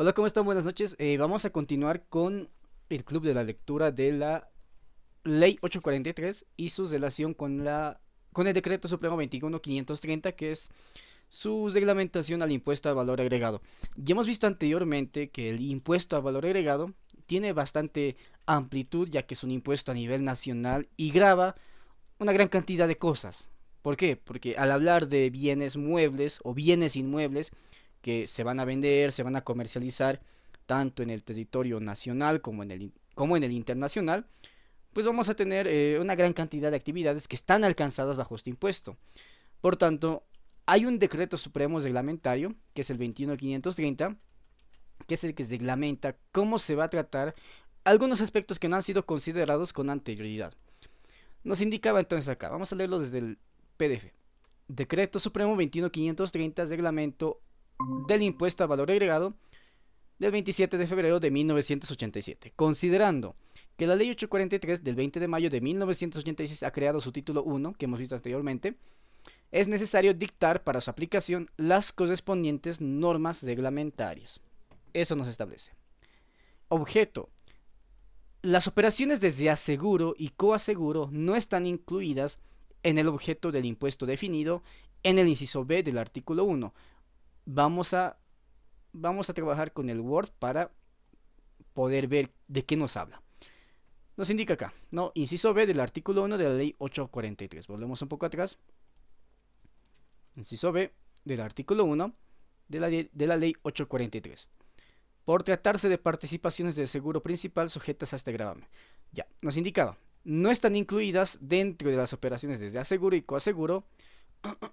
Hola, ¿cómo están? Buenas noches. Vamos a continuar con el club de la lectura de la Ley 843 y su relación con el Decreto Supremo 21530, que es su reglamentación al impuesto al valor agregado. Ya hemos visto anteriormente que el impuesto al valor agregado tiene bastante amplitud, ya que es un impuesto a nivel nacional y grava una gran cantidad de cosas. ¿Por qué? Porque al hablar de bienes muebles o bienes inmuebles que se van a vender, se van a comercializar tanto en el territorio nacional como en el internacional, pues vamos a tener una gran cantidad de actividades que están alcanzadas bajo este impuesto. Por tanto, hay un decreto supremo reglamentario, que es el 21530, que es el que reglamenta cómo se va a tratar algunos aspectos que no han sido considerados con anterioridad. Nos indicaba entonces acá, vamos a leerlo desde el PDF. Decreto Supremo 21530, reglamento del impuesto al valor agregado del 27 de febrero de 1987, considerando que la ley 843 del 20 de mayo de 1986 ha creado su título 1, que hemos visto anteriormente, es necesario dictar para su aplicación las correspondientes normas reglamentarias. Eso nos establece. Objeto. Las operaciones de reaseguro y coaseguro no están incluidas en el objeto del impuesto definido en el inciso B del artículo 1. Vamos a, vamos a trabajar con el Word para poder ver de qué nos habla. Nos indica acá, ¿no? Inciso B del artículo 1 de la ley 843. Volvemos un poco atrás. Inciso B del artículo 1 de la ley 843. Por tratarse de participaciones del seguro principal sujetas a este gravamen. Ya, nos indicaba, no están incluidas dentro de las operaciones desde aseguro y coaseguro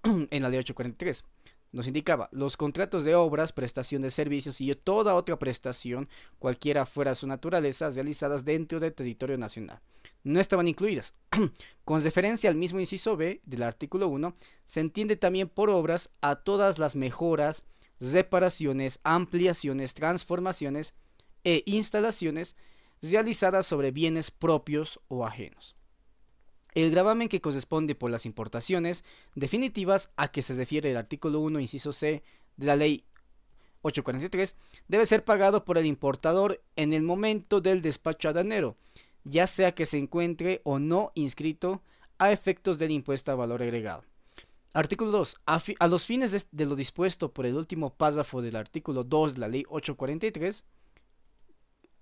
en la ley 843. Nos indicaba los contratos de obras, prestación de servicios y toda otra prestación, cualquiera fuera su naturaleza, realizadas dentro del territorio nacional. No estaban incluidas. Con referencia al mismo inciso B del artículo 1, se entiende también por obras a todas las mejoras, reparaciones, ampliaciones, transformaciones e instalaciones realizadas sobre bienes propios o ajenos. El gravamen que corresponde por las importaciones definitivas a que se refiere el artículo 1, inciso C de la ley 843 debe ser pagado por el importador en el momento del despacho aduanero, ya sea que se encuentre o no inscrito a efectos del impuesto a valor agregado. Artículo 2. A los fines de lo dispuesto por el último párrafo del artículo 2 de la ley 843,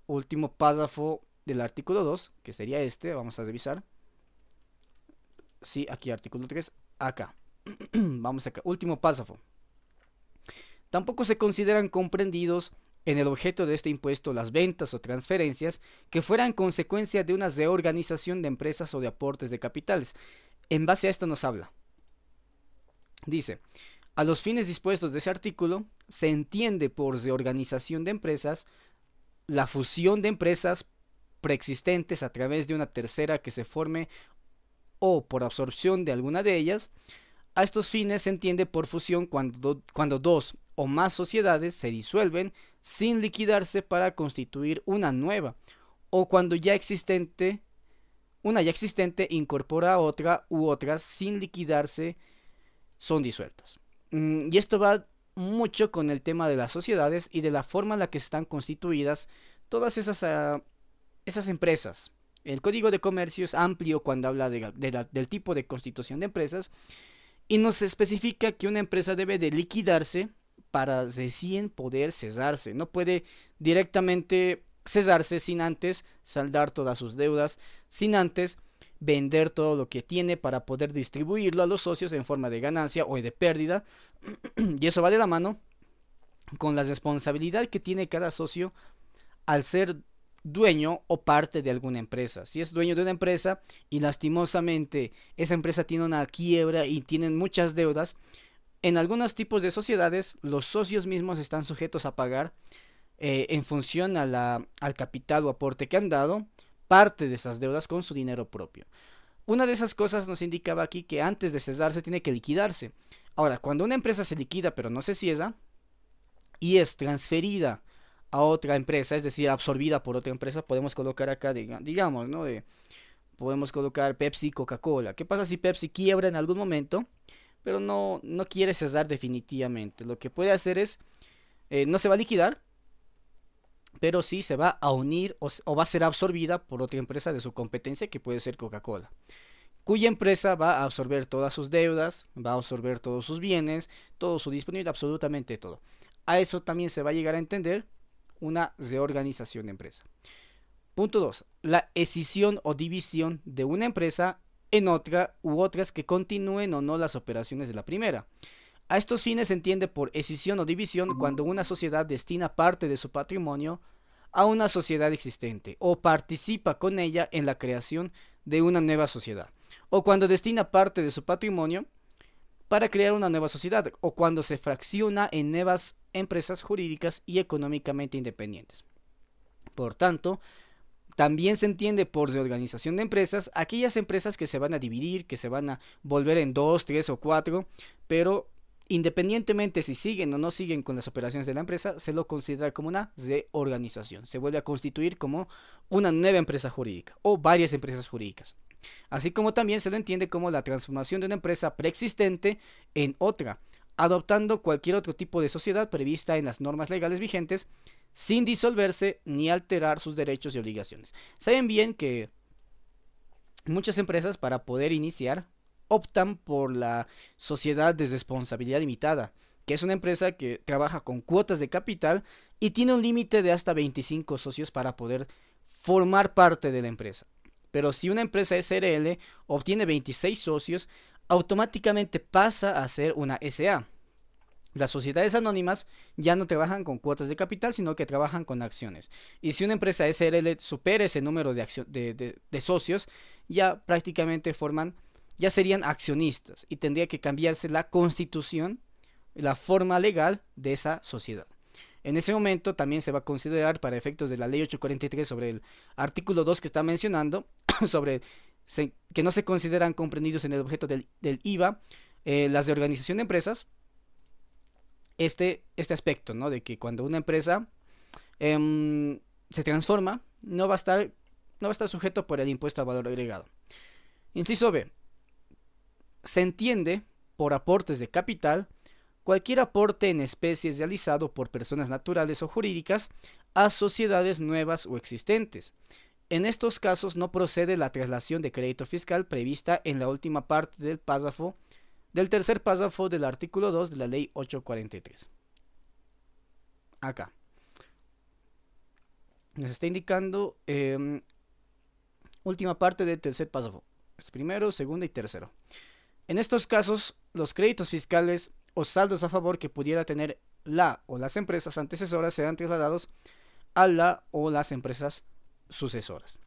último párrafo del artículo 2, que sería este, vamos a revisar. Sí, aquí artículo 3, acá. Vamos acá, último párrafo. Tampoco se consideran comprendidos en el objeto de este impuesto las ventas o transferencias que fueran consecuencia de una reorganización de empresas o de aportes de capitales. En base a esto nos habla. Dice, a los fines dispuestos de ese artículo, se entiende por reorganización de empresas la fusión de empresas preexistentes a través de una tercera que se forme o por absorción de alguna de ellas. A estos fines se entiende por fusión cuando dos o más sociedades se disuelven sin liquidarse para constituir una nueva, o cuando una ya existente incorpora a otra u otras sin liquidarse son disueltas. Y esto va mucho con el tema de las sociedades y de la forma en la que están constituidas todas esas empresas. El Código de Comercio es amplio cuando habla del tipo de constitución de empresas y nos especifica que una empresa debe de liquidarse para recién poder cesarse. No puede directamente cesarse sin antes saldar todas sus deudas, sin antes vender todo lo que tiene para poder distribuirlo a los socios en forma de ganancia o de pérdida. Y eso va de la mano con la responsabilidad que tiene cada socio al ser dueño o parte de alguna empresa. Si es dueño de una empresa y lastimosamente esa empresa tiene una quiebra y tienen muchas deudas, en algunos tipos de sociedades los socios mismos están sujetos a pagar en función al capital o aporte que han dado parte de esas deudas con su dinero propio. Una de esas cosas nos indicaba aquí que antes de cesarse tiene que liquidarse. Ahora, cuando una empresa se liquida pero no se cierra y es transferida a otra empresa, es decir, absorbida por otra empresa, podemos colocar acá, digamos, ¿no? Podemos colocar Pepsi, Coca-Cola. ¿Qué pasa si Pepsi quiebra en algún momento, pero no quiere cesar definitivamente? Lo que puede hacer es, no se va a liquidar, pero sí se va a unir o va a ser absorbida por otra empresa de su competencia que puede ser Coca-Cola, cuya empresa va a absorber todas sus deudas, va a absorber todos sus bienes, todo su disponible, absolutamente todo. A eso también se va a llegar a entender una reorganización de empresa. Punto 2. La escisión o división de una empresa en otra u otras que continúen o no las operaciones de la primera. A estos fines se entiende por escisión o división cuando una sociedad destina parte de su patrimonio a una sociedad existente o participa con ella en la creación de una nueva sociedad, o cuando destina parte de su patrimonio para crear una nueva sociedad, o cuando se fracciona en nuevas empresas jurídicas y económicamente independientes. Por tanto, también se entiende por reorganización de empresas aquellas empresas que se van a dividir, que se van a volver en dos, tres o cuatro, pero independientemente si siguen o no siguen con las operaciones de la empresa, se lo considera como una reorganización. Se vuelve a constituir como una nueva empresa jurídica o varias empresas jurídicas. Así como también se lo entiende como la transformación de una empresa preexistente en otra, adoptando cualquier otro tipo de sociedad prevista en las normas legales vigentes sin disolverse ni alterar sus derechos y obligaciones. Saben bien que muchas empresas para poder iniciar optan por la sociedad de responsabilidad limitada, que es una empresa que trabaja con cuotas de capital y tiene un límite de hasta 25 socios para poder formar parte de la empresa. Pero si una empresa SRL obtiene 26 socios, automáticamente pasa a ser una SA. Las sociedades anónimas ya no trabajan con cuotas de capital, sino que trabajan con acciones. Y si una empresa SRL supera ese número de socios, ya prácticamente ya serían accionistas y tendría que cambiarse la constitución, la forma legal de esa sociedad. En ese momento también se va a considerar para efectos de la ley 843 sobre el artículo 2 que está mencionando, sobre que no se consideran comprendidos en el objeto del IVA, las de organización de empresas, este aspecto, ¿no? De que cuando una empresa se transforma, no va a estar sujeto por el impuesto al valor agregado. Inciso B. Se entiende por aportes de capital cualquier aporte en especies realizado por personas naturales o jurídicas a sociedades nuevas o existentes. En estos casos no procede la traslación de crédito fiscal prevista en la última parte del tercer párrafo del artículo 2 de la ley 843. Acá nos está indicando última parte del tercer párrafo. Es primero, segundo y tercero. En estos casos, los créditos fiscales o saldos a favor que pudiera tener la o las empresas antecesoras serán trasladados a la o las empresas sucesoras.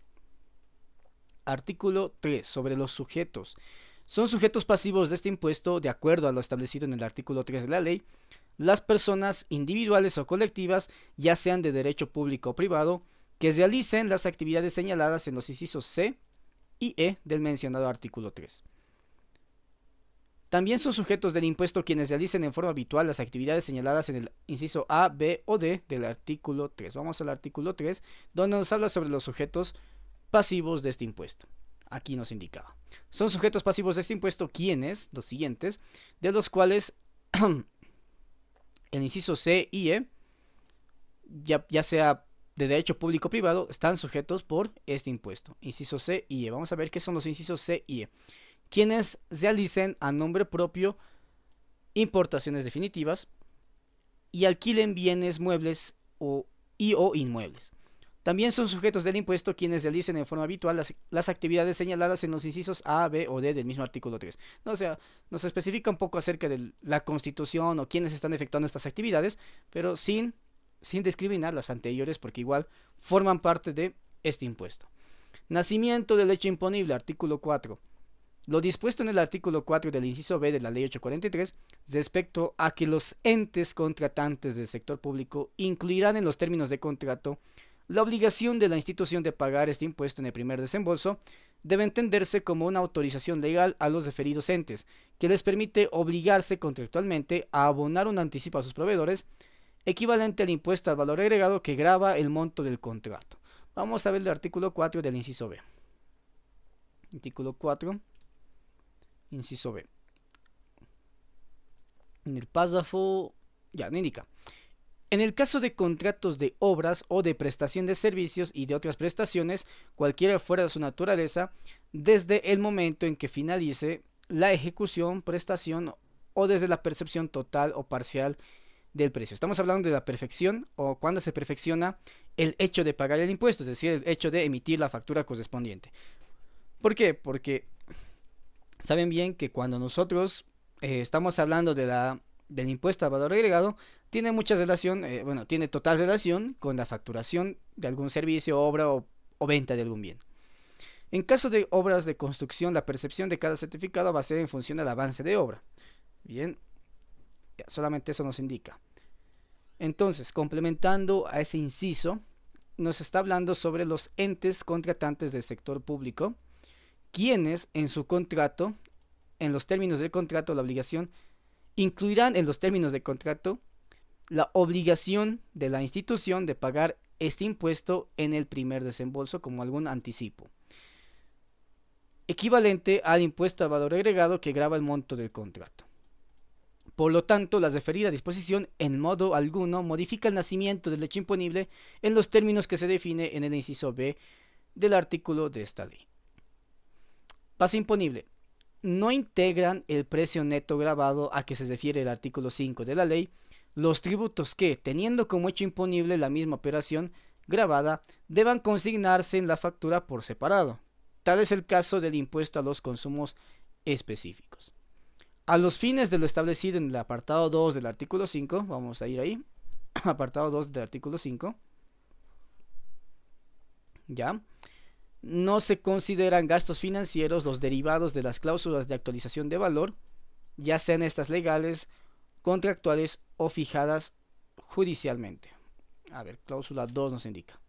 Artículo 3. Sobre los sujetos. Son sujetos pasivos de este impuesto, de acuerdo a lo establecido en el artículo 3 de la ley, las personas individuales o colectivas, ya sean de derecho público o privado, que realicen las actividades señaladas en los incisos C y E del mencionado artículo 3. También son sujetos del impuesto quienes realicen en forma habitual las actividades señaladas en el inciso A, B o D del artículo 3. Vamos al artículo 3, donde nos habla sobre los sujetos pasivos de este impuesto. Aquí nos indicaba. Son sujetos pasivos de este impuesto quienes, los siguientes, de los cuales el inciso C y E, ya sea de derecho público o privado, están sujetos por este impuesto. Inciso C y E. Vamos a ver qué son los incisos C y E. Quienes realicen a nombre propio importaciones definitivas y alquilen bienes muebles o inmuebles. También son sujetos del impuesto quienes realicen en forma habitual las actividades señaladas en los incisos A, B o D del mismo artículo 3. No, o sea, nos especifica un poco acerca de la constitución o quienes están efectuando estas actividades, pero sin discriminar las anteriores porque igual forman parte de este impuesto. Nacimiento del hecho imponible, artículo 4. Lo dispuesto en el artículo 4 del inciso B de la ley 843 respecto a que los entes contratantes del sector público incluirán en los términos de contrato la obligación de la institución de pagar este impuesto en el primer desembolso debe entenderse como una autorización legal a los referidos entes, que les permite obligarse contractualmente a abonar un anticipo a sus proveedores, equivalente al impuesto al valor agregado que grava el monto del contrato. Vamos a ver el artículo 4 del inciso B. Artículo 4, inciso B. En el párrafo, ya no indica. En el caso de contratos de obras o de prestación de servicios y de otras prestaciones, cualquiera fuera su naturaleza, desde el momento en que finalice la ejecución, prestación o desde la percepción total o parcial del precio. Estamos hablando de la perfección o cuando se perfecciona el hecho de pagar el impuesto, es decir, el hecho de emitir la factura correspondiente. ¿Por qué? Porque saben bien que cuando nosotros estamos hablando del impuesto al valor agregado, tiene mucha relación, bueno, tiene total relación con la facturación de algún servicio, obra o venta de algún bien. En caso de obras de construcción, la percepción de cada certificado va a ser en función del avance de obra. Bien, solamente eso nos indica. Entonces, complementando a ese inciso, nos está hablando sobre los entes contratantes del sector público, quienes en su contrato, en los términos del contrato, la obligación, incluirán en los términos del contrato la obligación de la institución de pagar este impuesto en el primer desembolso como algún anticipo, equivalente al impuesto al valor agregado que grava el monto del contrato. Por lo tanto, la referida disposición en modo alguno modifica el nacimiento del hecho imponible en los términos que se define en el inciso B del artículo de esta ley. Base imponible. No integran el precio neto gravado a que se refiere el artículo 5 de la ley los tributos que, teniendo como hecho imponible la misma operación gravada, deban consignarse en la factura por separado. Tal es el caso del impuesto a los consumos específicos. A los fines de lo establecido en el apartado 2 del artículo 5, vamos a ir ahí, apartado 2 del artículo 5, ya, no se consideran gastos financieros los derivados de las cláusulas de actualización de valor, ya sean estas legales, contractuales o fijadas judicialmente. A ver, cláusula 2 nos indica.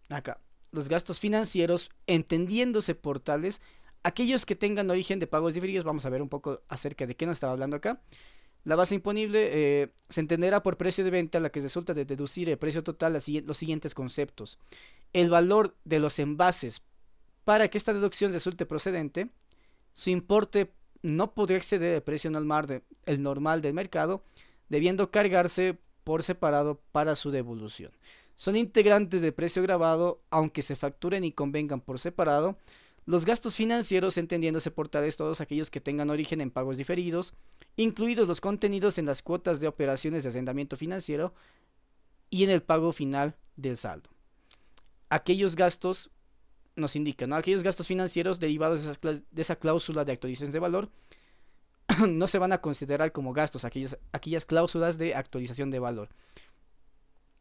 Acá, los gastos financieros, entendiéndose por tales, aquellos que tengan origen de pagos diferidos. Vamos a ver un poco acerca de qué nos estaba hablando acá. La base imponible se entenderá por precio de venta, la que resulta de deducir el precio total los siguientes conceptos. El valor de los envases. Para que esta deducción resulte procedente, su importe no podrá exceder el precio normal del mercado, debiendo cargarse por separado para su devolución. Son integrantes del precio gravado, aunque se facturen y convengan por separado. Los gastos financieros, entendiéndose por tales todos aquellos que tengan origen en pagos diferidos, incluidos los contenidos en las cuotas de operaciones de arrendamiento financiero y en el pago final del saldo. Aquellos gastos nos indican, ¿no? Aquellos gastos financieros derivados de esa cláusula de actualización de valor no se van a considerar como gastos, aquellas cláusulas de actualización de valor.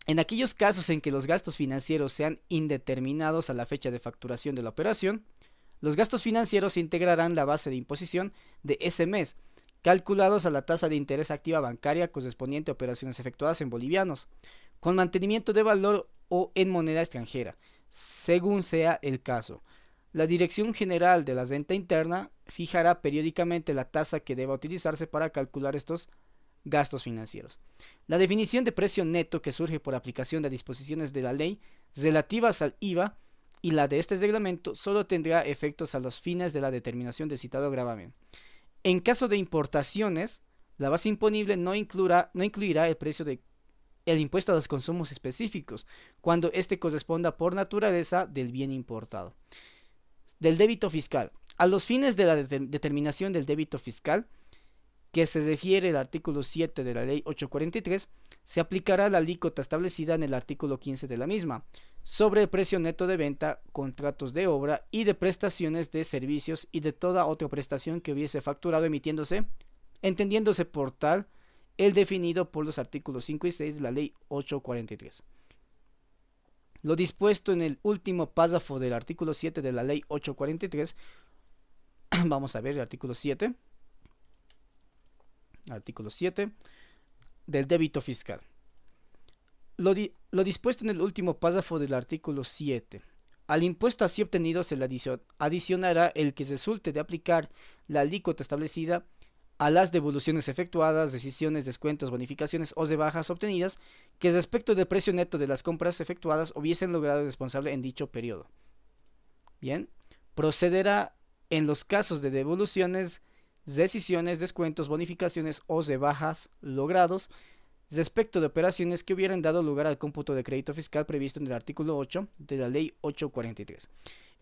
En aquellos casos en que los gastos financieros sean indeterminados a la fecha de facturación de la operación, los gastos financieros integrarán la base de imposición de ese mes, calculados a la tasa de interés activa bancaria correspondiente a operaciones efectuadas en bolivianos, con mantenimiento de valor o en moneda extranjera, según sea el caso. La Dirección General de la Renta Interna fijará periódicamente la tasa que deba utilizarse para calcular estos gastos financieros. La definición de precio neto que surge por aplicación de disposiciones de la ley relativas al IVA y la de este reglamento solo tendrá efectos a los fines de la determinación del citado gravamen. En caso de importaciones, la base imponible no incluirá el precio el impuesto a los consumos específicos, cuando éste corresponda por naturaleza del bien importado. Del débito fiscal. A los fines de la determinación del débito fiscal, que se refiere al artículo 7 de la ley 843, se aplicará la alícuota establecida en el artículo 15 de la misma, sobre el precio neto de venta, contratos de obra y de prestaciones de servicios y de toda otra prestación que hubiese facturado entendiéndose por tal el definido por los artículos 5 y 6 de la ley 843. Lo dispuesto en el último párrafo del artículo 7 de la ley 843, vamos a ver el artículo 7. Artículo 7 del débito fiscal. Lo dispuesto en el último párrafo del artículo 7. Al impuesto así obtenido se le adicionará el que resulte de aplicar la alícuota establecida a las devoluciones efectuadas, decisiones, descuentos, bonificaciones o rebajas obtenidas que respecto del precio neto de las compras efectuadas hubiesen logrado el responsable en dicho periodo. Bien, procederá en los casos de devoluciones decisiones, descuentos, bonificaciones o rebajas logrados respecto de operaciones que hubieran dado lugar al cómputo de crédito fiscal previsto en el artículo 8 de la Ley 843.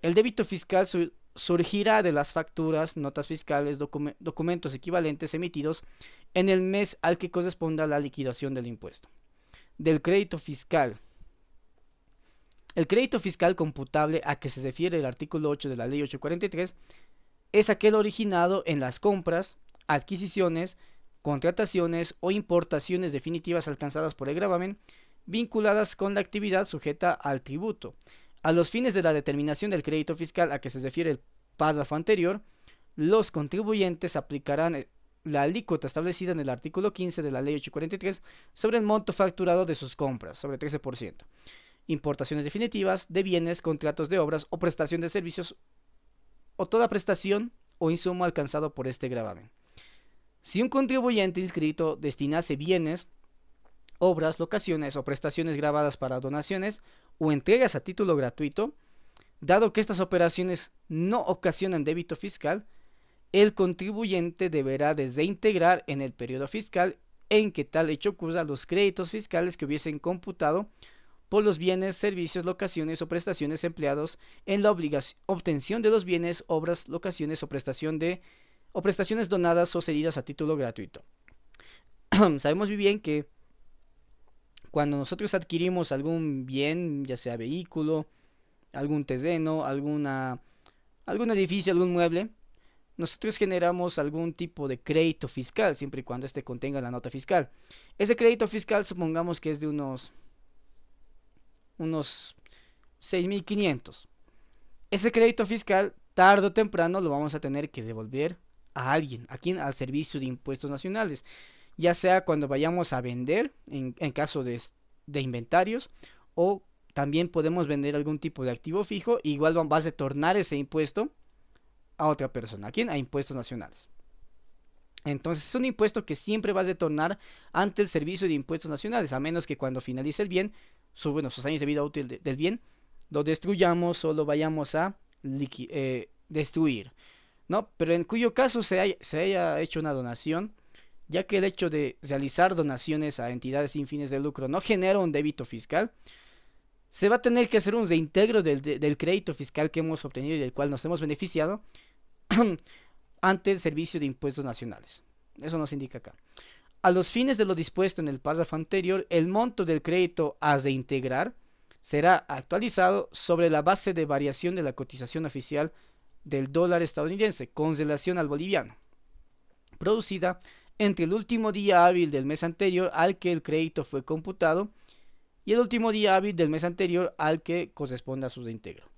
El débito fiscal surgirá de las facturas, notas fiscales, documentos equivalentes emitidos en el mes al que corresponda la liquidación del impuesto. Del crédito fiscal. El crédito fiscal computable a que se refiere el artículo 8 de la Ley 843 es aquel originado en las compras, adquisiciones, contrataciones o importaciones definitivas alcanzadas por el gravamen vinculadas con la actividad sujeta al tributo. A los fines de la determinación del crédito fiscal a que se refiere el párrafo anterior, los contribuyentes aplicarán la alícuota establecida en el artículo 15 de la Ley 843 sobre el monto facturado de sus compras, sobre 13%. Importaciones definitivas de bienes, contratos de obras o prestación de servicios o toda prestación o insumo alcanzado por este gravamen. Si un contribuyente inscrito destinase bienes, obras, locaciones o prestaciones grabadas para donaciones o entregas a título gratuito, dado que estas operaciones no ocasionan débito fiscal, el contribuyente deberá desintegrar en el periodo fiscal en que tal hecho ocurra los créditos fiscales que hubiesen computado por los bienes, servicios, locaciones o prestaciones empleados en la obtención de los bienes, obras, locaciones o prestaciones donadas o cedidas a título gratuito. Sabemos muy bien que cuando nosotros adquirimos algún bien, ya sea vehículo, algún terreno, algún edificio, algún mueble, nosotros generamos algún tipo de crédito fiscal, siempre y cuando este contenga la nota fiscal. Ese crédito fiscal supongamos que es de unos 6.500. Ese crédito fiscal, tarde o temprano, lo vamos a tener que devolver a alguien, al Servicio de Impuestos Nacionales, ya sea cuando vayamos a vender, en caso de inventarios, o también podemos vender algún tipo de activo fijo, igual va a retornar ese impuesto a otra persona. ¿A quién? A Impuestos Nacionales. Entonces es un impuesto que siempre va a retornar ante el Servicio de Impuestos Nacionales, a menos que cuando finalice el bien, sus años de vida útil del bien, lo destruyamos o lo vayamos a destruir, ¿no? Pero en cuyo caso se haya hecho una donación, ya que el hecho de realizar donaciones a entidades sin fines de lucro no genera un débito fiscal, se va a tener que hacer un reintegro del crédito fiscal que hemos obtenido y del cual nos hemos beneficiado ante el Servicio de Impuestos Nacionales. Eso nos indica acá. A los fines de lo dispuesto en el párrafo anterior, el monto del crédito a reintegrar será actualizado sobre la base de variación de la cotización oficial del dólar estadounidense con relación al boliviano, producida entre el último día hábil del mes anterior al que el crédito fue computado y el último día hábil del mes anterior al que corresponda a su reintegro.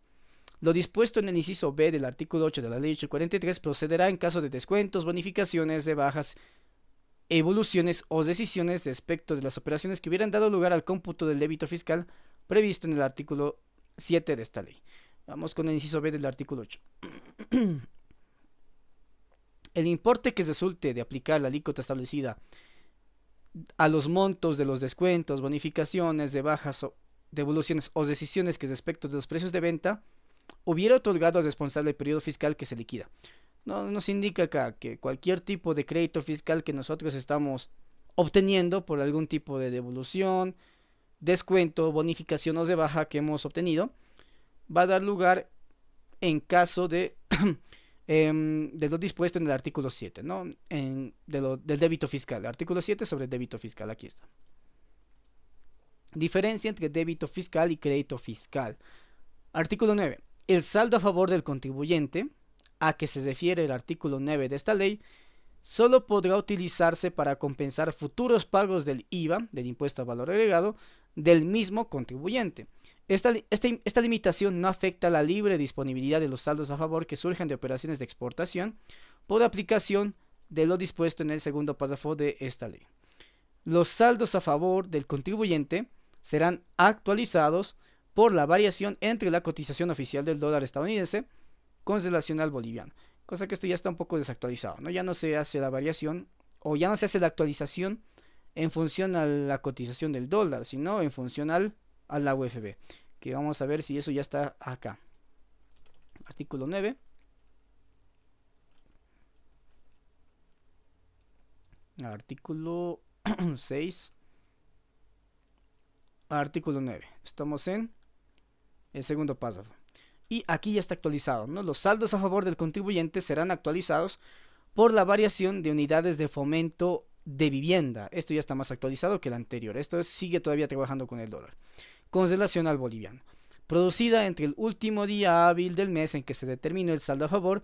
Lo dispuesto en el inciso B del artículo 8 de la Ley 843 procederá en caso de descuentos, bonificaciones, rebajas, evoluciones o decisiones respecto de las operaciones que hubieran dado lugar al cómputo del débito fiscal previsto en el artículo 7 de esta ley. Vamos con el inciso B del artículo 8. El importe que resulte de aplicar la alícuota establecida a los montos de los descuentos, bonificaciones, rebajas, devoluciones o decisiones que respecto de los precios de venta hubiera otorgado al responsable el periodo fiscal que se liquida. No nos indica acá que cualquier tipo de crédito fiscal que nosotros estamos obteniendo por algún tipo de devolución, descuento, bonificación o rebaja que hemos obtenido va a dar lugar en caso de lo dispuesto en el artículo 7, ¿no? Del débito fiscal. Artículo 7 sobre el débito fiscal. Aquí está. Diferencia entre débito fiscal y crédito fiscal. Artículo 9. El saldo a favor del contribuyente, a que se refiere el artículo 9 de esta ley, solo podrá utilizarse para compensar futuros pagos del IVA, del impuesto al valor agregado, del mismo contribuyente. Esta limitación no afecta a la libre disponibilidad de los saldos a favor que surjan de operaciones de exportación por aplicación de lo dispuesto en el segundo párrafo de esta ley. Los saldos a favor del contribuyente serán actualizados por la variación entre la cotización oficial del dólar estadounidense con relación al boliviano, cosa que esto ya está un poco desactualizado, ¿no? Ya no se hace la variación o ya no se hace la actualización en función a la cotización del dólar, sino en función a la UFB, que vamos a ver si eso ya está acá. Artículo 9. Artículo 6, artículo 9. Estamos en el segundo párrafo. Y aquí ya está actualizado, ¿no? Los saldos a favor del contribuyente serán actualizados por la variación de unidades de fomento de vivienda. Esto ya está más actualizado que el anterior. Sigue todavía trabajando con el dólar. Con relación al boliviano. Producida entre el último día hábil del mes en que se determinó el saldo a favor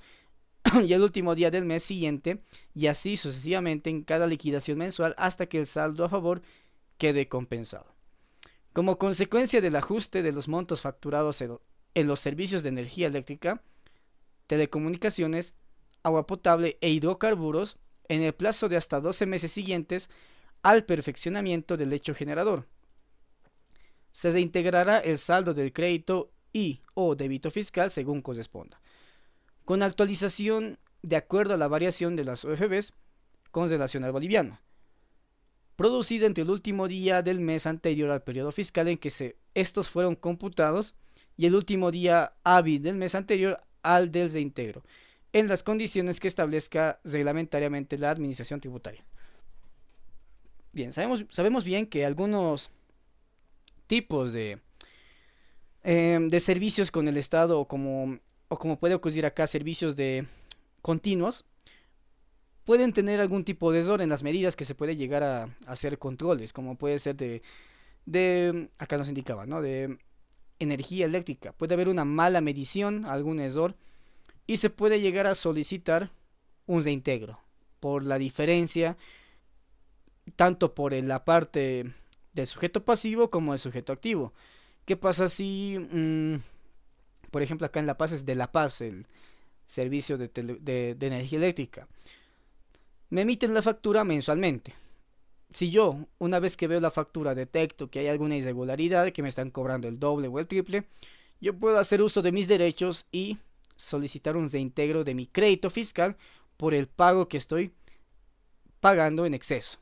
y el último día del mes siguiente, y así sucesivamente en cada liquidación mensual hasta que el saldo a favor quede compensado. Como consecuencia del ajuste de los montos facturados en los servicios de energía eléctrica, telecomunicaciones, agua potable e hidrocarburos en el plazo de hasta 12 meses siguientes al perfeccionamiento del hecho generador. Se reintegrará el saldo del crédito y o débito fiscal según corresponda, con actualización de acuerdo a la variación de las UFBs con relación al boliviano, producida entre el último día del mes anterior al periodo fiscal en que estos fueron computados y el último día hábil del mes anterior al del reintegro, en las condiciones que establezca reglamentariamente la administración tributaria. Bien, sabemos bien que algunos tipos de servicios con el Estado o como puede ocurrir acá, servicios de continuos, pueden tener algún tipo de error en las medidas que se puede llegar a hacer controles, como puede ser acá nos indicaba, ¿no? De energía eléctrica. Puede haber una mala medición, algún error, y se puede llegar a solicitar un reintegro por la diferencia, tanto por la parte del sujeto pasivo como del sujeto activo. ¿Qué pasa si, por ejemplo, acá en La Paz es de La Paz el servicio de energía eléctrica? Me emiten la factura mensualmente. Si yo, una vez que veo la factura, detecto que hay alguna irregularidad, que me están cobrando el doble o el triple, yo puedo hacer uso de mis derechos y solicitar un reintegro de mi crédito fiscal por el pago que estoy pagando en exceso.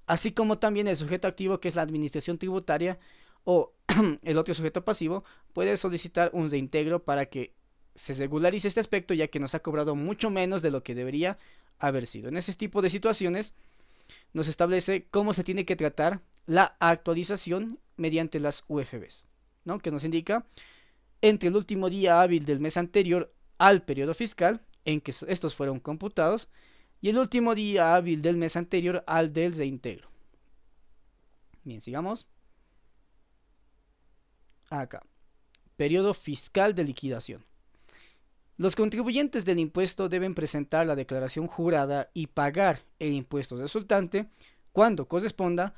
Así como también el sujeto activo, que es la administración tributaria, o el otro sujeto pasivo, puede solicitar un reintegro para que se regularice este aspecto, ya que nos ha cobrado mucho menos de lo que debería haber sido. En ese tipo de situaciones nos establece cómo se tiene que tratar la actualización mediante las UFBs, ¿no? Que nos indica entre el último día hábil del mes anterior al periodo fiscal en que estos fueron computados y el último día hábil del mes anterior al del reintegro. Bien, sigamos. Acá. Periodo fiscal de liquidación. Los contribuyentes del impuesto deben presentar la declaración jurada y pagar el impuesto resultante cuando corresponda,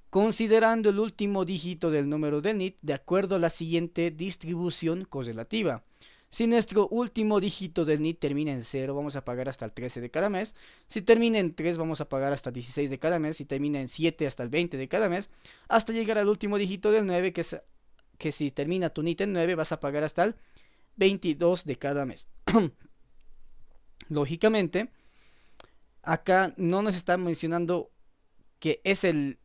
considerando el último dígito del número del NIT de acuerdo a la siguiente distribución correlativa. Si nuestro último dígito del NIT termina en 0, vamos a pagar hasta el 13 de cada mes. Si termina en 3, vamos a pagar hasta el 16 de cada mes. Si termina en 7, hasta el 20 de cada mes. Hasta llegar al último dígito del 9, que si termina tu NIT en 9, vas a pagar hasta el 22 de cada mes. Lógicamente, acá no nos está mencionando que es el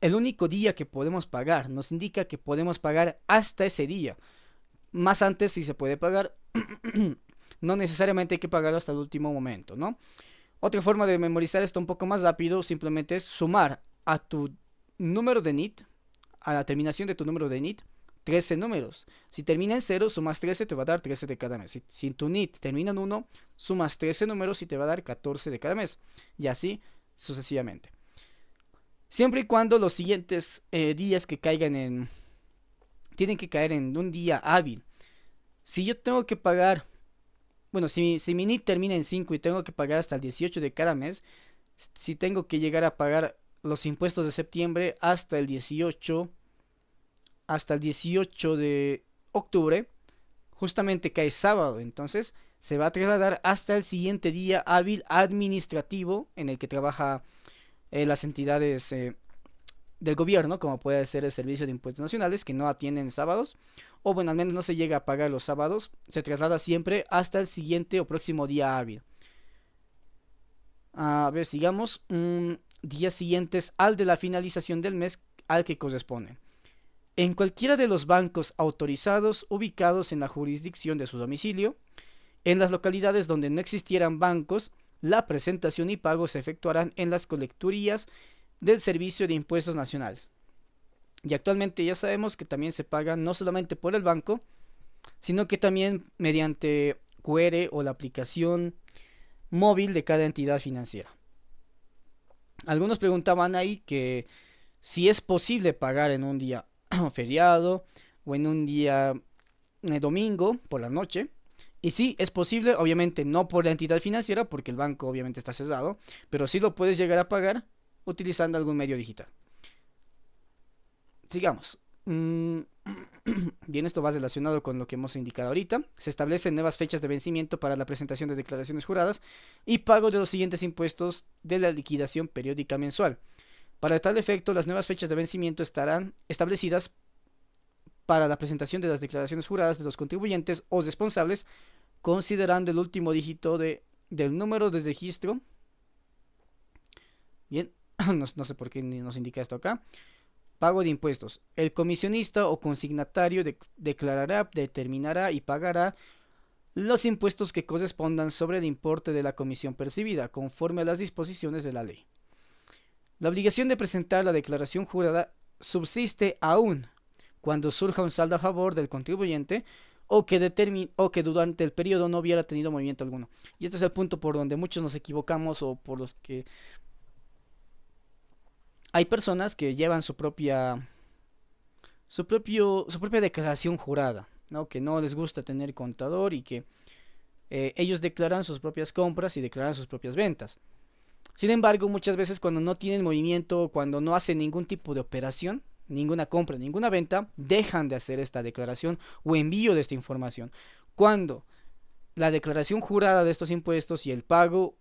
único día que podemos pagar. Nos indica que podemos pagar hasta ese día. Más antes sí se puede pagar. No necesariamente hay que pagarlo hasta el último momento, ¿no? Otra forma de memorizar esto un poco más rápido simplemente es sumar a tu número de NIT, a la terminación de tu número de NIT, 13 números. Si termina en 0, sumas 13, te va a dar 13 de cada mes. Si tu NIT termina en 1, sumas 13 números y te va a dar 14 de cada mes. Y así sucesivamente. Siempre y cuando los siguientes días que caigan tienen que caer en un día hábil. Si yo tengo que pagar, bueno, si mi NIT termina en 5 y tengo que pagar hasta el 18 de cada mes, si tengo que llegar a pagar los impuestos de septiembre hasta el 18 de octubre, justamente cae sábado, entonces se va a trasladar hasta el siguiente día hábil administrativo en el que trabaja las entidades del gobierno, como puede ser el Servicio de Impuestos Nacionales, que no atienden sábados, o bueno, al menos no se llega a pagar los sábados, se traslada siempre hasta el siguiente o próximo día hábil. A ver, sigamos. Días siguientes al de la finalización del mes al que corresponde. En cualquiera de los bancos autorizados ubicados en la jurisdicción de su domicilio, en las localidades donde no existieran bancos La presentación y pago se efectuarán en las colecturías del Servicio de Impuestos Nacionales. Y actualmente ya sabemos que también se paga no solamente por el banco, sino que también mediante QR o la aplicación móvil de cada entidad financiera. Algunos preguntaban ahí que si es posible pagar en un día feriado o en un día domingo por la noche. Y sí, es posible, obviamente no por la entidad financiera, porque el banco obviamente está cerrado, pero sí lo puedes llegar a pagar utilizando algún medio digital. Sigamos. Bien, esto va relacionado con lo que hemos indicado ahorita. Se establecen nuevas fechas de vencimiento para la presentación de declaraciones juradas y pago de los siguientes impuestos de la liquidación periódica mensual. Para tal efecto, las nuevas fechas de vencimiento estarán establecidas para la presentación de las declaraciones juradas de los contribuyentes o responsables, considerando el último dígito del número de registro. Bien, no sé por qué nos indica esto acá. Pago de impuestos. El comisionista o consignatario declarará, determinará y pagará los impuestos que correspondan sobre el importe de la comisión percibida, conforme a las disposiciones de la ley. La obligación de presentar la declaración jurada subsiste aún cuando surja un saldo a favor del contribuyente o que durante el periodo no hubiera tenido movimiento alguno. Y este es el punto por donde muchos nos equivocamos o por los que hay personas que llevan su propia declaración jurada, ¿no? Que no les gusta tener contador y que ellos declaran sus propias compras y declaran sus propias ventas. Sin embargo, muchas veces cuando no tienen movimiento, cuando no hacen ningún tipo de operación, ninguna compra, ninguna venta, dejan de hacer esta declaración o envío de esta información. Cuando la declaración jurada de estos impuestos y el pago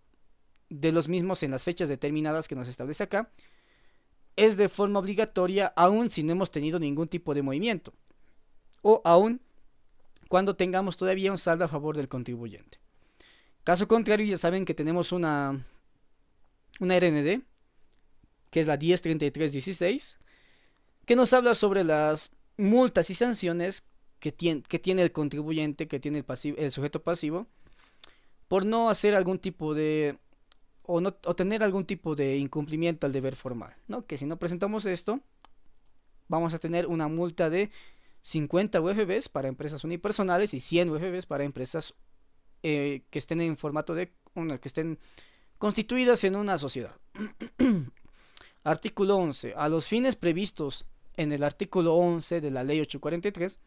de los mismos en las fechas determinadas que nos establece acá es de forma obligatoria, aun si no hemos tenido ningún tipo de movimiento o aun cuando tengamos todavía un saldo a favor del contribuyente. Caso contrario, ya saben que tenemos una RND, que es la 103316, que nos habla sobre las multas y sanciones que tiene el contribuyente, que tiene el sujeto pasivo, por no hacer algún tipo de o tener algún tipo de incumplimiento al deber formal, ¿no? Que si no presentamos esto, vamos a tener una multa de 50 UFBs para empresas unipersonales y 100 UFBs para empresas que estén en formato que estén constituidas en una sociedad. Artículo 11. A los fines previstos en el artículo 11 de la ley 843,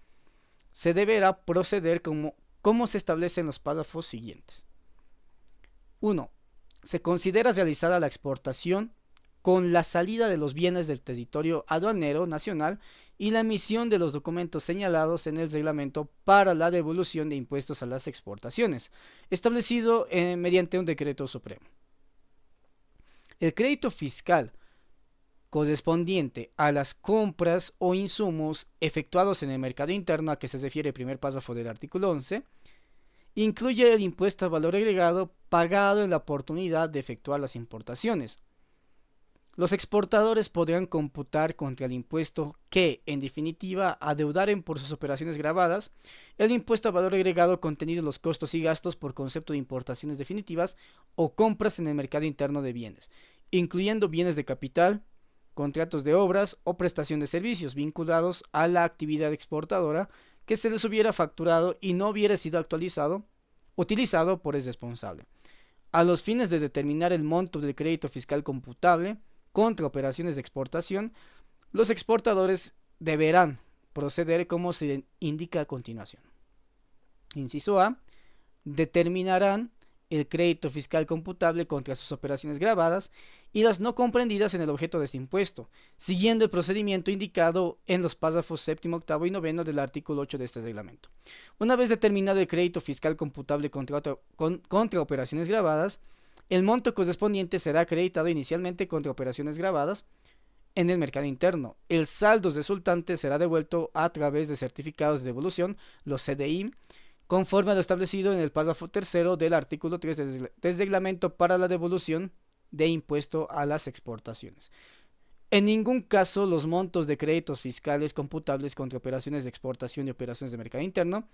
se deberá proceder como se establecen los párrafos siguientes. 1. Se considera realizada la exportación con la salida de los bienes del territorio aduanero nacional y la emisión de los documentos señalados en el reglamento para la devolución de impuestos a las exportaciones, establecido mediante un decreto supremo. El crédito fiscal correspondiente a las compras o insumos efectuados en el mercado interno a que se refiere el primer párrafo del artículo 11, incluye el impuesto al valor agregado pagado en la oportunidad de efectuar las importaciones. Los exportadores podrán computar contra el impuesto que, en definitiva, adeudaren por sus operaciones grabadas el impuesto al valor agregado contenido en los costos y gastos por concepto de importaciones definitivas o compras en el mercado interno de bienes, incluyendo bienes de capital, contratos de obras o prestación de servicios vinculados a la actividad exportadora que se les hubiera facturado y no hubiera sido utilizado por el responsable, a los fines de determinar el monto del crédito fiscal computable contra operaciones de exportación. Los exportadores deberán proceder como se indica a continuación. Inciso A. Determinarán el crédito fiscal computable contra sus operaciones grabadas y las no comprendidas en el objeto de este impuesto, siguiendo el procedimiento indicado en los párrafos séptimo, octavo y noveno del artículo 8 de este reglamento. Una vez determinado el crédito fiscal computable contra operaciones grabadas, el monto correspondiente será acreditado inicialmente contra operaciones grabadas en el mercado interno. El saldo resultante será devuelto a través de certificados de devolución, los CDI, conforme a lo establecido en el párrafo tercero del artículo 3 del reglamento para la devolución de impuesto a las exportaciones. En ningún caso los montos de créditos fiscales computables contra operaciones de exportación y operaciones de mercado interno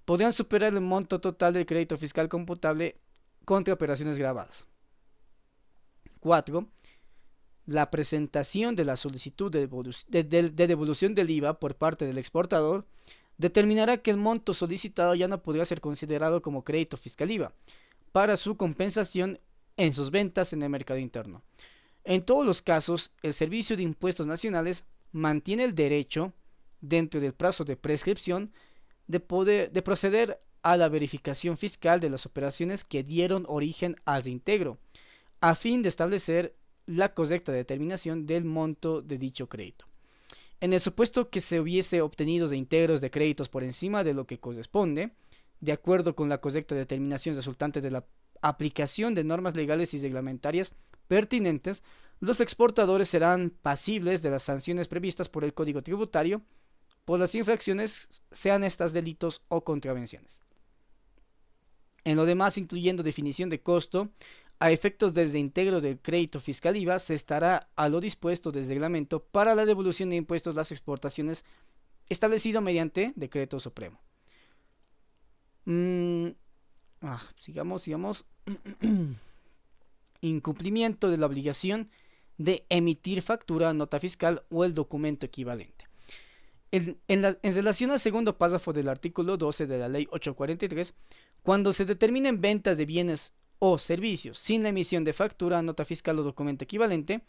podrán superar el monto total del crédito fiscal computable contra operaciones grabadas. 4. La presentación de la solicitud de devolución del IVA por parte del exportador determinará que el monto solicitado ya no podrá ser considerado como crédito fiscal IVA para su compensación en sus ventas en el mercado interno. En todos los casos, el Servicio de Impuestos Nacionales mantiene el derecho, dentro del plazo de prescripción, de proceder a la verificación fiscal de las operaciones que dieron origen al reintegro, a fin de establecer la correcta determinación del monto de dicho crédito. En el supuesto que se hubiese obtenido reintegros de créditos por encima de lo que corresponde, de acuerdo con la correcta determinación resultante de la aplicación de normas legales y reglamentarias pertinentes, los exportadores serán pasibles de las sanciones previstas por el Código Tributario por las infracciones, sean estas delitos o contravenciones. En lo demás, incluyendo definición de costo, a efectos del reintegro del crédito fiscal IVA, se estará a lo dispuesto del reglamento para la devolución de impuestos las exportaciones establecido mediante decreto supremo. Sigamos. Incumplimiento de la obligación de emitir factura, nota fiscal o el documento equivalente. En relación al segundo párrafo del artículo 12 de la Ley 843, cuando se determinen ventas de bienes o servicios sin la emisión de factura, nota fiscal o documento equivalente,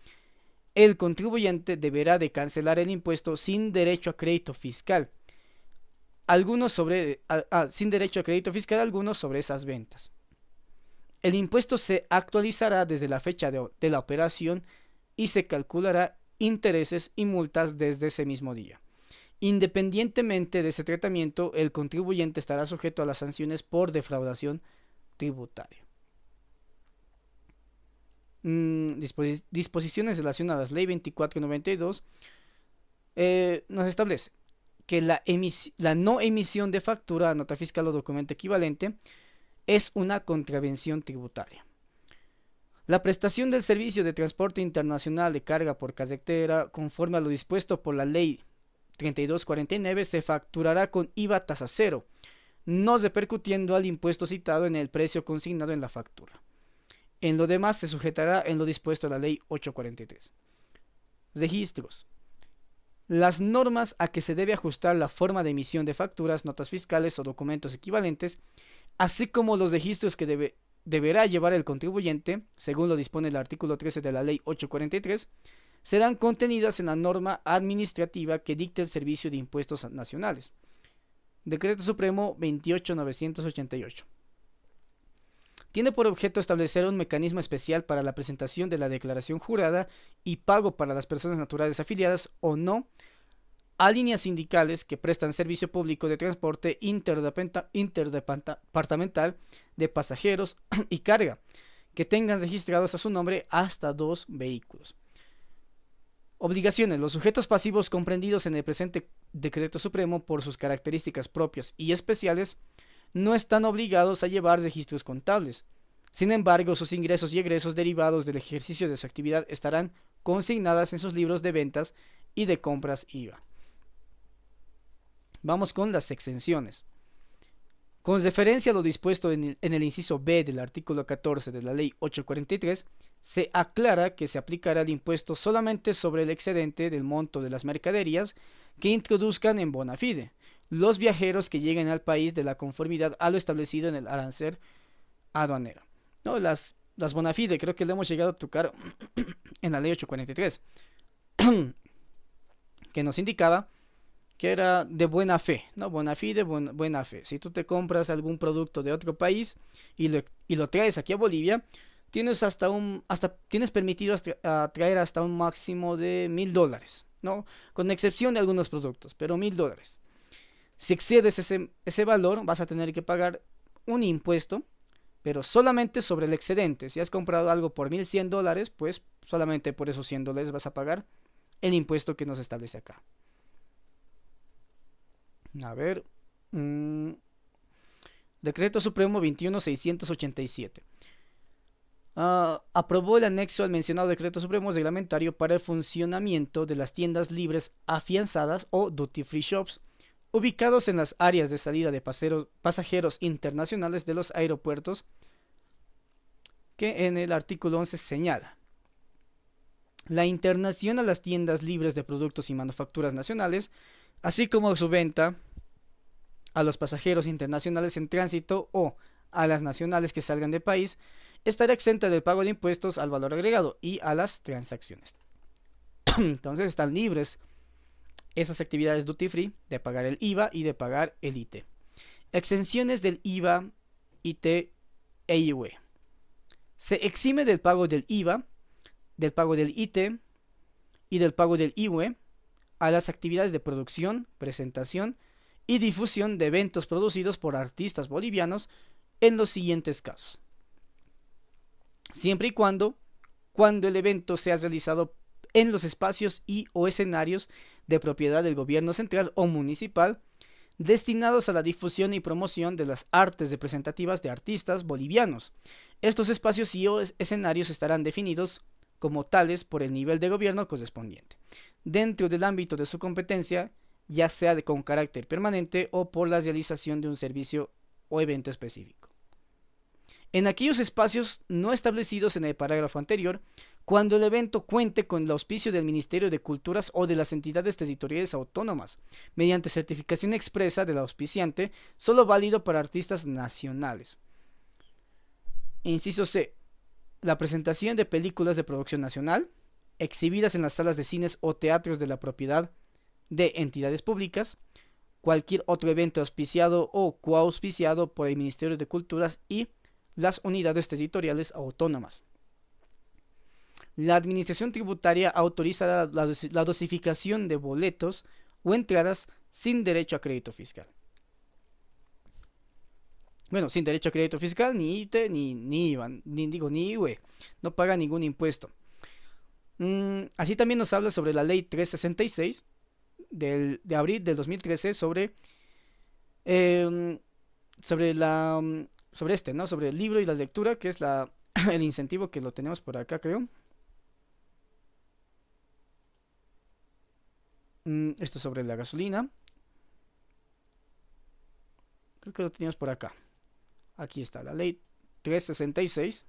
el contribuyente deberá de cancelar el impuesto sin derecho a crédito fiscal. Sin derecho a crédito fiscal alguno sobre esas ventas. El impuesto se actualizará desde la fecha de la operación y se calculará intereses y multas desde ese mismo día. Independientemente de ese tratamiento, el contribuyente estará sujeto a las sanciones por defraudación tributaria. Disposiciones relacionadas. Ley 2492 nos establece que la no emisión de factura, nota fiscal o documento equivalente es una contravención tributaria. La prestación del servicio de transporte internacional de carga por carretera, conforme a lo dispuesto por la Ley 3249, se facturará con IVA tasa cero, no repercutiendo al impuesto citado en el precio consignado en la factura. En lo demás se sujetará en lo dispuesto a la Ley 843. Registros. Las normas a que se debe ajustar la forma de emisión de facturas, notas fiscales o documentos equivalentes, así como los registros que deberá llevar el contribuyente, según lo dispone el artículo 13 de la Ley 843, serán contenidas en la norma administrativa que dicte el Servicio de Impuestos Nacionales. Decreto Supremo 28988. Tiene por objeto establecer un mecanismo especial para la presentación de la declaración jurada y pago para las personas naturales afiliadas o no a líneas sindicales que prestan servicio público de transporte interdepartamental de pasajeros y carga, que tengan registrados a su nombre hasta 2 vehículos. Obligaciones. Los sujetos pasivos comprendidos en el presente Decreto Supremo por sus características propias y especiales no están obligados a llevar registros contables. Sin embargo, sus ingresos y egresos derivados del ejercicio de su actividad estarán consignadas en sus libros de ventas y de compras IVA. Vamos con las exenciones. Con referencia a lo dispuesto en el inciso B del artículo 14 de la Ley 843, se aclara que se aplicará el impuesto solamente sobre el excedente del monto de las mercaderías que introduzcan en bona fide los viajeros que lleguen al país de la conformidad a lo establecido en el arancel aduanero. No, las bona fide creo que le hemos llegado a tocar en la Ley 843, que nos indicaba que era de buena fe, ¿no? Bona fide, buena fe. Si tú te compras algún producto de otro país y lo traes aquí a Bolivia, tienes tienes permitido traer hasta un máximo de $1,000, ¿no? Con excepción de algunos productos, pero $1,000. Si excedes ese valor, vas a tener que pagar un impuesto, pero solamente sobre el excedente. Si has comprado algo por $1,100, pues solamente por esos $100 vas a pagar el impuesto que nos establece acá. A ver. Decreto Supremo 21687. Aprobó el anexo al mencionado Decreto Supremo reglamentario para el funcionamiento de las tiendas libres afianzadas o duty free shops ubicados en las áreas de salida de pasajeros internacionales de los aeropuertos que en el artículo 11 señala: la internación a las tiendas libres de productos y manufacturas nacionales, así como su venta a los pasajeros internacionales en tránsito o a las nacionales que salgan del país, estará exenta del pago de impuestos al valor agregado y a las transacciones. Entonces están libres esas actividades duty free de pagar el IVA y de pagar el IT. Exenciones del IVA, IT e IUE. Se exime del pago del IVA, del pago del IT y del pago del IUE a las actividades de producción, presentación y difusión de eventos producidos por artistas bolivianos en los siguientes casos: siempre y cuando el evento sea realizado en los espacios y o escenarios de propiedad del gobierno central o municipal destinados a la difusión y promoción de las artes representativas de artistas bolivianos. Estos espacios y o escenarios estarán definidos como tales por el nivel de gobierno correspondiente, dentro del ámbito de su competencia, ya sea con carácter permanente o por la realización de un servicio o evento específico. En aquellos espacios no establecidos en el parágrafo anterior, cuando el evento cuente con el auspicio del Ministerio de Culturas o de las entidades territoriales autónomas, mediante certificación expresa del auspiciante, solo válido para artistas nacionales. Inciso C. La presentación de películas de producción nacional, exhibidas en las salas de cines o teatros de la propiedad de entidades públicas, cualquier otro evento auspiciado o coauspiciado por el Ministerio de Culturas y las unidades territoriales autónomas. La administración tributaria autorizará la dosificación de boletos o entradas sin derecho a crédito fiscal. Bueno, sin derecho a crédito fiscal, ni ITE, ni IVA, ni IUE. No paga ningún impuesto. Así también nos habla sobre la ley 366 de abril del 2013 sobre sobre el libro y la lectura, que es el incentivo, que lo tenemos por acá, creo. Esto sobre la gasolina. Creo que lo teníamos por acá. Aquí está la ley 366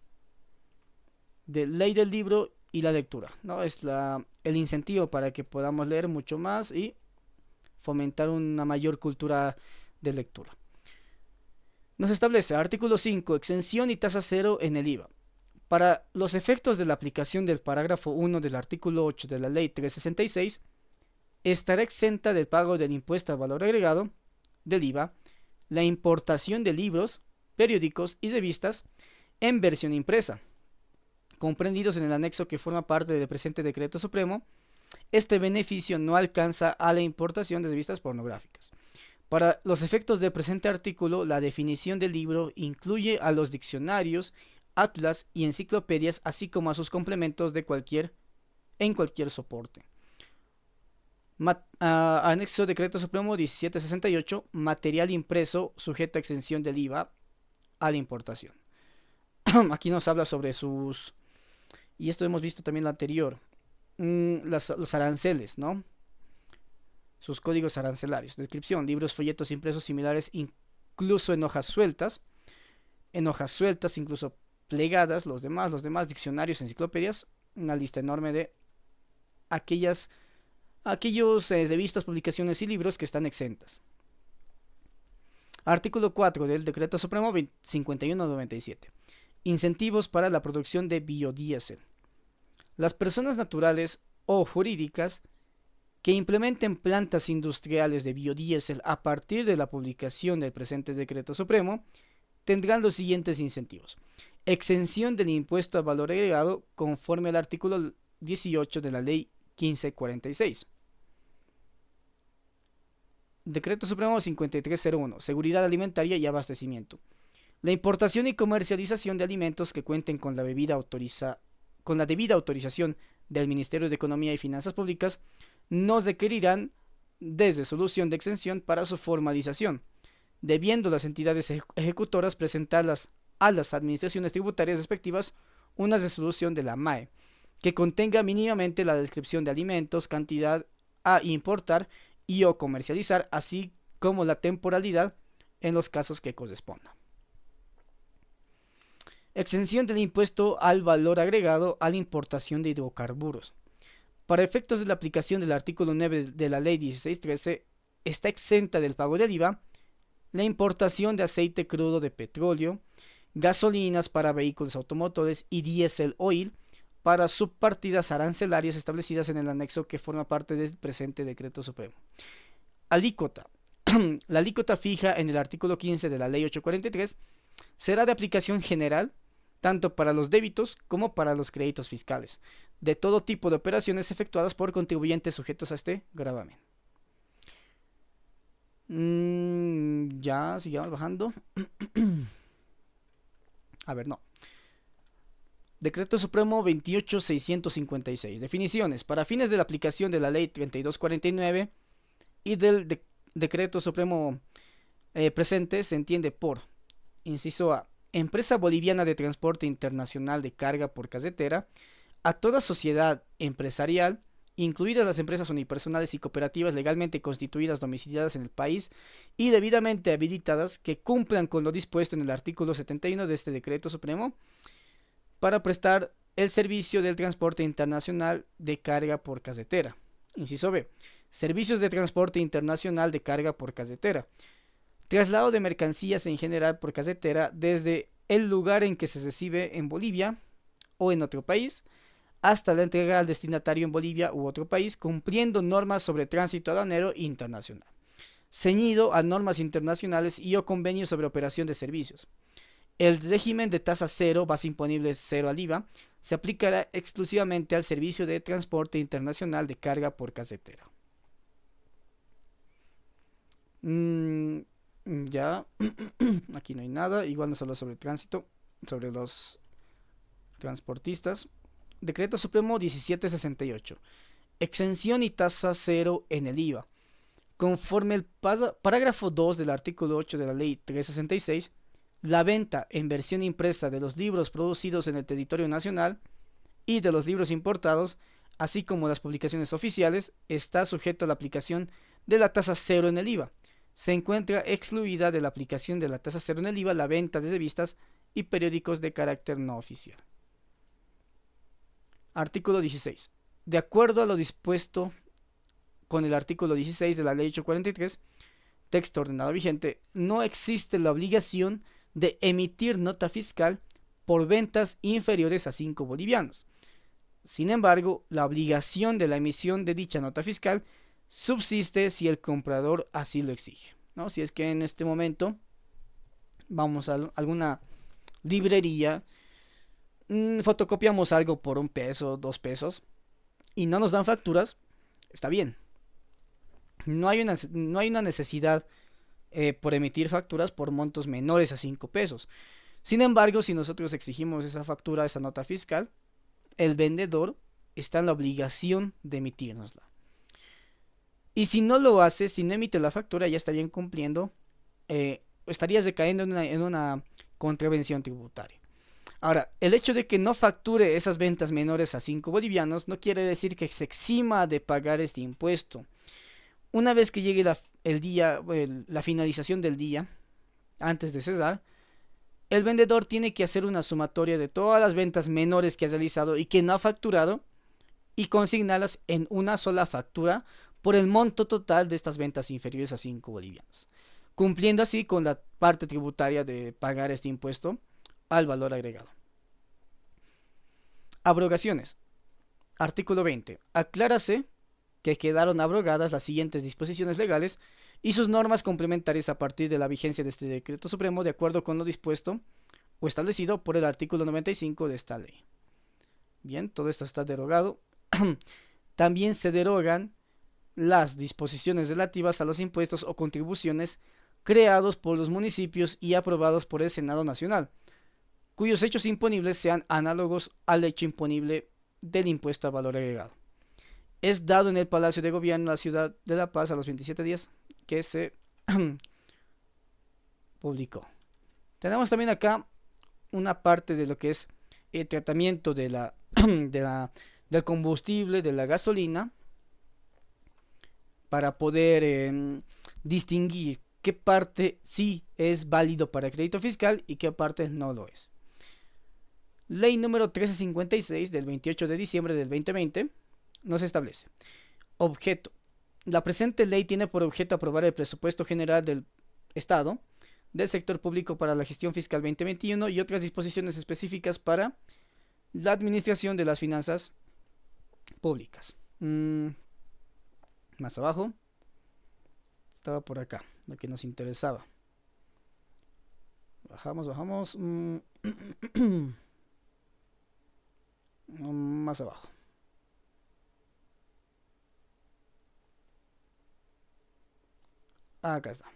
de ley del libro y la lectura, ¿no? Es el incentivo para que podamos leer mucho más y fomentar una mayor cultura de lectura. Nos establece: artículo 5, exención y tasa cero en el IVA. Para los efectos de la aplicación del parágrafo 1 del artículo 8 de la ley 366, estará exenta del pago del impuesto al valor agregado, del IVA, la importación de libros, periódicos y revistas en versión impresa, comprendidos en el anexo que forma parte del presente decreto supremo. Este beneficio no alcanza a la importación de revistas pornográficas. Para los efectos del presente artículo, la definición del libro incluye a los diccionarios, atlas y enciclopedias, así como a sus complementos en cualquier soporte. Anexo Decreto Supremo 1768, material impreso sujeto a exención del IVA a la importación. Aquí nos habla sobre y esto hemos visto también lo anterior, los aranceles, ¿no? Sus códigos arancelarios. Descripción: libros, folletos impresos similares, incluso en hojas sueltas, incluso plegadas, los demás, diccionarios, enciclopedias, una lista enorme de aquellos revistas, publicaciones y libros que están exentas. Artículo 4 del Decreto Supremo 5197. Incentivos para la producción de biodiesel. Las personas naturales o jurídicas que implementen plantas industriales de biodiesel a partir de la publicación del presente Decreto Supremo tendrán los siguientes incentivos: exención del impuesto al valor agregado conforme al artículo 18 de la Ley 1546. Decreto Supremo 5301. Seguridad alimentaria y abastecimiento. La importación y comercialización de alimentos que cuenten con la debida autorización del Ministerio de Economía y Finanzas Públicas no requerirán de resolución de exención para su formalización, debiendo las entidades ejecutoras presentarlas a las administraciones tributarias respectivas una resolución de la MAE que contenga mínimamente la descripción de alimentos, cantidad a importar y o comercializar, así como la temporalidad en los casos que correspondan. Exención del impuesto al valor agregado a la importación de hidrocarburos. Para efectos de la aplicación del artículo 9 de la Ley 1613, está exenta del pago del IVA la importación de aceite crudo de petróleo, gasolinas para vehículos automotores y diésel oil para subpartidas arancelarias establecidas en el anexo que forma parte del presente decreto supremo. Alícuota. La alícuota fija en el artículo 15 de la Ley 843 será de aplicación general tanto para los débitos como para los créditos fiscales de todo tipo de operaciones efectuadas por contribuyentes sujetos a este gravamen. Ya, sigamos bajando. A ver, no. Decreto Supremo 28656. Definiciones. Para fines de la aplicación de la Ley 3249 y del Decreto Supremo presente se entiende por: inciso A, empresa boliviana de transporte internacional de carga por carretera, a toda sociedad empresarial, incluidas las empresas unipersonales y cooperativas legalmente constituidas domiciliadas en el país y debidamente habilitadas, que cumplan con lo dispuesto en el artículo 71 de este Decreto Supremo para prestar el servicio del transporte internacional de carga por carretera. Inciso B, servicios de transporte internacional de carga por carretera, traslado de mercancías en general por carretera desde el lugar en que se recibe en Bolivia o en otro país hasta la entrega al destinatario en Bolivia u otro país, cumpliendo normas sobre tránsito aduanero internacional, ceñido a normas internacionales y o convenios sobre operación de servicios. El régimen de tasa cero, base imponible cero al IVA, se aplicará exclusivamente al servicio de transporte internacional de carga por carretera. Ya, aquí no hay nada, igual no solo sobre tránsito, sobre los transportistas. Decreto Supremo 1768. Exención y tasa cero en el IVA. Conforme el parágrafo 2 del artículo 8 de la Ley 366, la venta en versión impresa de los libros producidos en el territorio nacional y de los libros importados, así como las publicaciones oficiales, está sujeto a la aplicación de la tasa cero en el IVA. Se encuentra excluida de la aplicación de la tasa cero en el IVA la venta de revistas y periódicos de carácter no oficial. Artículo 16. De acuerdo a lo dispuesto con el artículo 16 de la Ley 843, texto ordenado vigente, no existe la obligación de emitir nota fiscal por ventas inferiores a 5 bolivianos. Sin embargo, la obligación de la emisión de dicha nota fiscal subsiste si el comprador así lo exige, ¿no? Si es que en este momento vamos a alguna librería, fotocopiamos algo por 1 peso, 2 pesos y no nos dan facturas, está bien. No hay una necesidad por emitir facturas por montos menores a 5 pesos. Sin embargo, si nosotros exigimos esa factura, esa nota fiscal, el vendedor está en la obligación de emitirnosla. Y si no lo hace, si no emite la factura, ya estaría incumpliendo, estarías recayendo en una contravención tributaria. Ahora, el hecho de que no facture esas ventas menores a 5 bolivianos no quiere decir que se exima de pagar este impuesto. Una vez que llegue la finalización del día, antes de cesar, el vendedor tiene que hacer una sumatoria de todas las ventas menores que ha realizado y que no ha facturado y consignarlas en una sola factura por el monto total de estas ventas inferiores a 5 bolivianos, cumpliendo así con la parte tributaria de pagar este impuesto al valor agregado. Abrogaciones. Artículo 20. Aclárase que quedaron abrogadas las siguientes disposiciones legales y sus normas complementarias a partir de la vigencia de este Decreto Supremo, de acuerdo con lo dispuesto o establecido por el artículo 95 de esta ley. Bien, todo esto está derogado. También se derogan las disposiciones relativas a los impuestos o contribuciones creados por los municipios y aprobados por el Senado Nacional, cuyos hechos imponibles sean análogos al hecho imponible del impuesto al valor agregado. Es dado en el Palacio de Gobierno de la ciudad de La Paz a los 27 días que se publicó. Tenemos también acá una parte de lo que es el tratamiento del combustible, de la gasolina, para poder distinguir qué parte sí es válido para crédito fiscal y qué parte no lo es. Ley número 1356 del 28 de diciembre del 2020 nos establece: objeto. La presente ley tiene por objeto aprobar el presupuesto general del Estado, del sector público para la gestión fiscal 2021 y otras disposiciones específicas para la administración de las finanzas públicas. Más abajo estaba por acá, lo que nos interesaba. Bajamos. Más abajo. Acá está.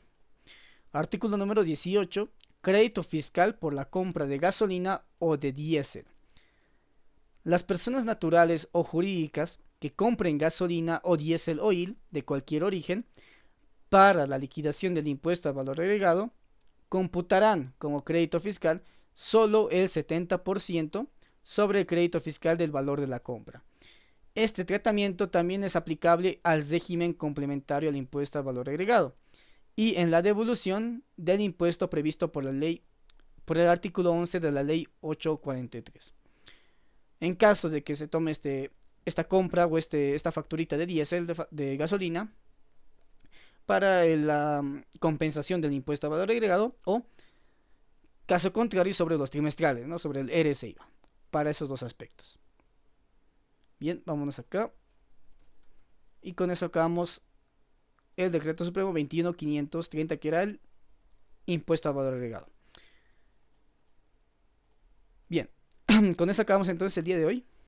Artículo número 18. Crédito fiscal por la compra de gasolina o de diésel. Las personas naturales o jurídicas que compren gasolina o diésel oil de cualquier origen para la liquidación del impuesto al valor agregado computarán como crédito fiscal solo el 70% sobre el crédito fiscal del valor de la compra. Este tratamiento también es aplicable al régimen complementario al impuesto al valor agregado y en la devolución del impuesto previsto por el artículo 11 de la ley 843. En caso de que se tome esta compra o esta facturita de diésel de gasolina para la compensación del impuesto al valor agregado, o caso contrario sobre los trimestrales, ¿no? Sobre el RSIVA, para esos dos aspectos. Bien, vámonos acá. Y con eso acabamos el decreto supremo 21.530, que era el impuesto al valor agregado. Bien, con eso acabamos entonces el día de hoy.